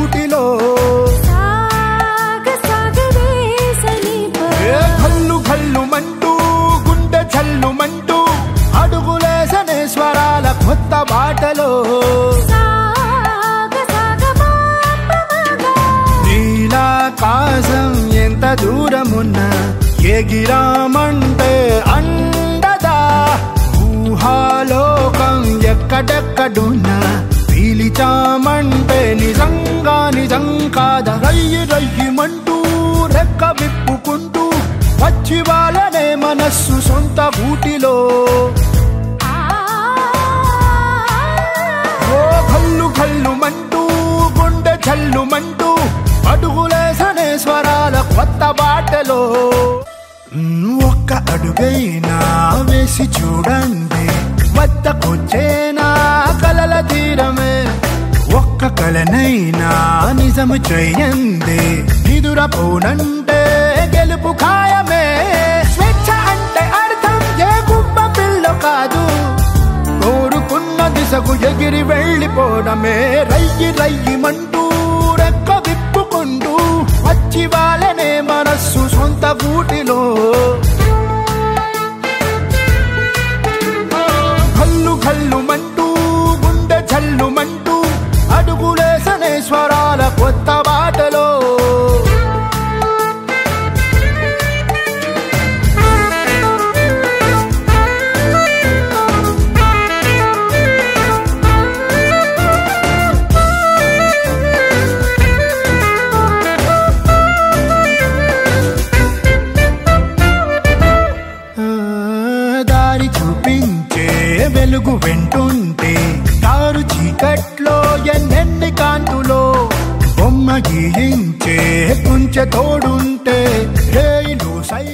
గూటిలో కల్లు కల్లు మంటూ గుండె చల్లు మంటూ అడుగులేసనే స్వరాల కొత్త బాటలో నీలాకాశం ఎంత దూరమున్నా ఎగిరామంటే అండదా ఊహాలోకం ఎక్కడెక్కడున్నా పీలిచామంటే నిజంగా నిజం కాదా రయ్యి రయ్యిమంటూ రెక్క విప్పుకుంటూ వచ్చి వాళ్ళనే మనస్సు సొంత గూటిలో ఓ కల్లు కల్లు మంటూ గుండె చల్లు మంటూ అడుగులేసనే స్వరాల కొత్త బాటలో ఒక్క అడుగైనా వేసి చూడండి వద్దకొచ్చేనా కలల తీరమే ఒక్క కలనైనా నిజము చెయ్యండి నిదురపోనంటే గెలుపు ఖాయమే స్వేచ్ఛ అంటే అర్థం ఏ గుబ్బ పిల్ల కాదు కోరుకున్న దిశకు ఎగిరి వెళ్ళిపోవడమే రయ్యి రయ్యిమంటూ రెక్క విప్పుకుంటూ వచ్చి వాళ్ళనే మనస్సు సొంత గూటిలో కల్లు కల్లు మంటూ గుండె చల్లు మంటూ అడుగులేసనే స్వరాల కొత్త బాటలో దారి చూపించే వెలుగు వెంటుంటే దారు చీకట్లో ఎన్నెన్ని కాంతులో బొమ్మ గీయించే కుంచె తోడుంటే రేయిలు సై